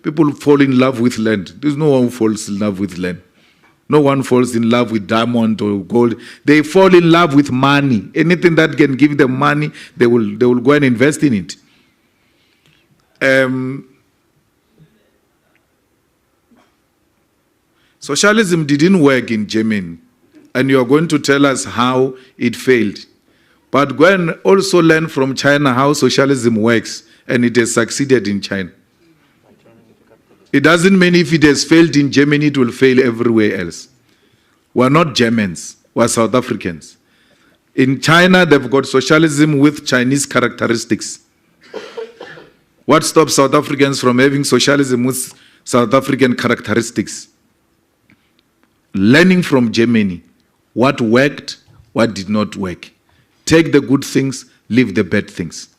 people fall in love with land. There's no one who falls in love with land. No one falls in love with diamond or gold. They fall in love with money. Anything that can give them money, they will go and invest in it. Socialism didn't work in Germany, and you are going to tell us how it failed. But go and also learn from China how socialism works, and it has succeeded in China. It doesn't mean if it has failed in Germany, it will fail everywhere else. We're not Germans, we're South Africans. In China, they've got socialism with Chinese characteristics. What stops South Africans from having socialism with South African characteristics? Learning from Germany, what worked, what did not work. Take the good things, leave the bad things.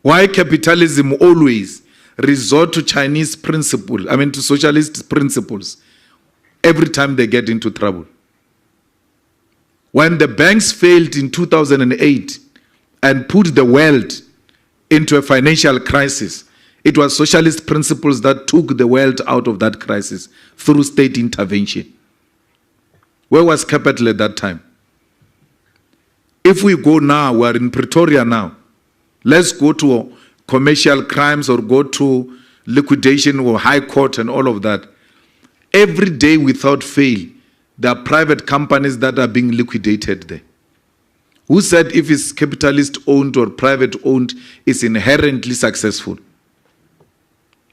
Why capitalism always resort to Chinese principles, to socialist principles, every time they get into trouble? When the banks failed in 2008 and put the world into a financial crisis, it was socialist principles that took the world out of that crisis through state intervention. Where was capital at that time? If we go now, we're in Pretoria now. Let's go to commercial crimes or go to liquidation or high court and all of that. Every day without fail, there are private companies that are being liquidated there. Who said if it's capitalist owned or private owned, it's inherently successful?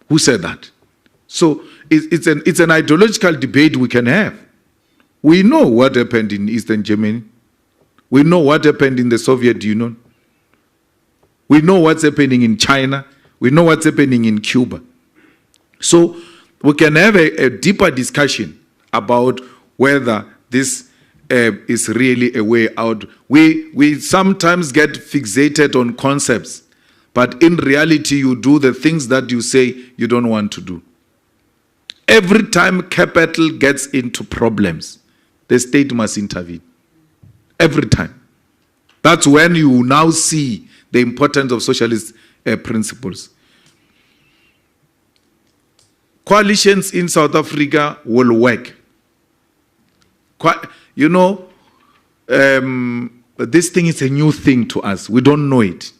Who said that? So it's an ideological debate we can have. We know what happened in Eastern Germany. We know what happened in the Soviet Union. We know what's happening in China. We know what's happening in Cuba. So we can have a deeper discussion about whether this is really a way out. We sometimes get fixated on concepts, but in reality, you do the things that you say you don't want to do. Every time capital gets into problems, the state must intervene. Every time. That's when you now see the importance of socialist principles. Coalitions in South Africa will work. This thing is a new thing to us. We don't know it.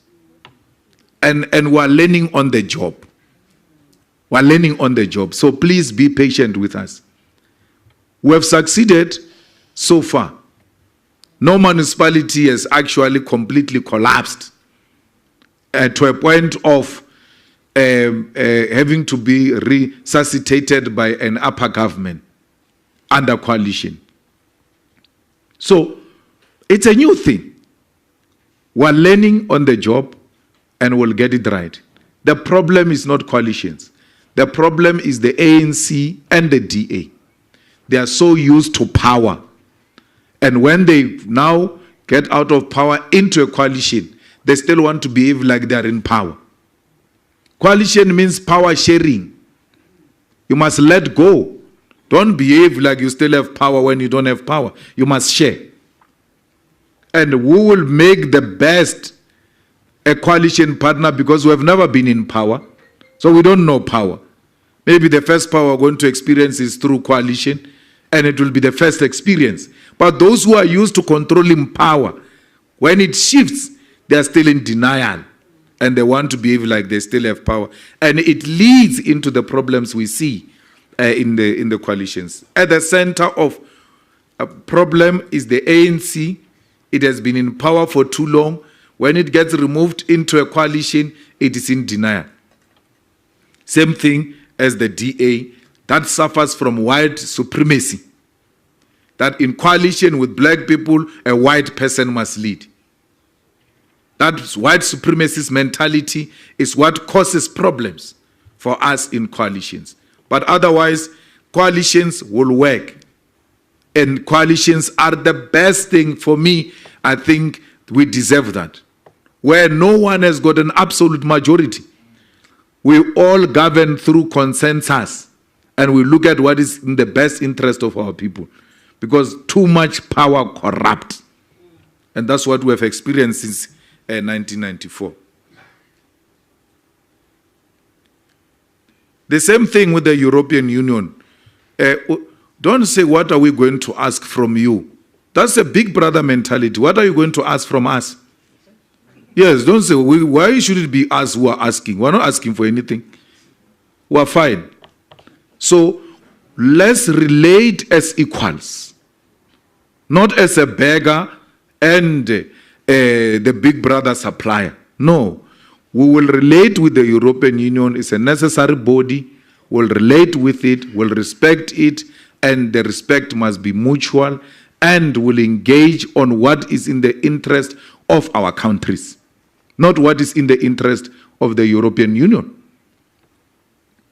And we're learning on the job. We're learning on the job. So please be patient with us. We have succeeded so far. No municipality has actually completely collapsed to a point of having to be resuscitated by an upper government under coalition. So it's a new thing. We're learning on the job and we'll get it right. The problem is not coalitions. The problem is the ANC and the DA. They are so used to power. And when they now get out of power into a coalition, they still want to behave like they are in power. Coalition means power sharing. You must let go. Don't behave like you still have power when you don't have power. You must share. And who will make the best a coalition partner, because we have never been in power, so we don't know power. Maybe the first power we're going to experience is through coalition, and it will be the first experience. But those who are used to controlling power, when it shifts, they are still in denial, and they want to behave like they still have power. And it leads into the problems we see in the coalitions. At the center of a problem is the ANC. It has been in power for too long. When it gets removed into a coalition, it is in denial. Same thing as the DA, that suffers from white supremacy. That in coalition with black people, a white person must lead. That white supremacist mentality is what causes problems for us in coalitions. But otherwise, coalitions will work. And coalitions are the best thing for me. I think we deserve that. Where no one has got an absolute majority. We all govern through consensus. And we look at what is in the best interest of our people. Because too much power corrupts. And that's what we have experienced since 1994. The same thing with the European Union. Don't say, what are we going to ask from you? That's a big brother mentality. What are you going to ask from us? Yes, don't say, why should it be us who are asking? We're not asking for anything. We're fine. So let's relate as equals, not as a beggar and the big brother supplier. No, we will relate with the European Union. It's a necessary body. We'll relate with it, we'll respect it, and the respect must be mutual, and will engage on what is in the interest of our countries, not what is in the interest of the European Union.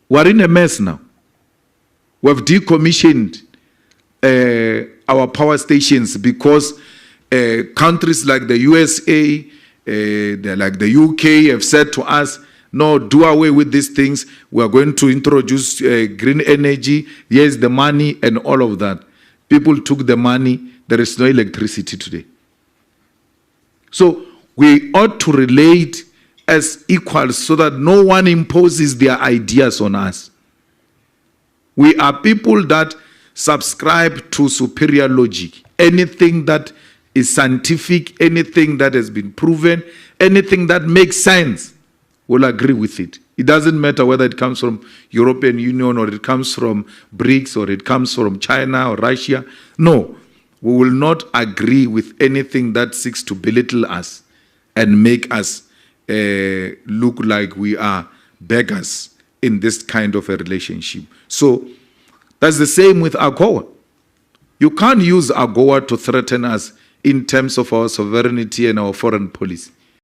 We're in a mess now. We've decommissioned our power stations because countries like the USA, like the UK have said to us, no, do away with these things. We are going to introduce green energy. Here's the money and all of that. People took the money. There is no electricity today. So we ought to relate as equals so that no one imposes their ideas on us. We are people that subscribe to superior logic. Anything that is scientific, anything that has been proven, anything that makes sense, we'll agree with it. It doesn't matter whether it comes from European Union or it comes from BRICS or it comes from China or Russia. No, we will not agree with anything that seeks to belittle us and make us look like we are beggars in this kind of a relationship. So that's the same with AGOA. You can't use AGOA to threaten us in terms of our sovereignty and our foreign policy.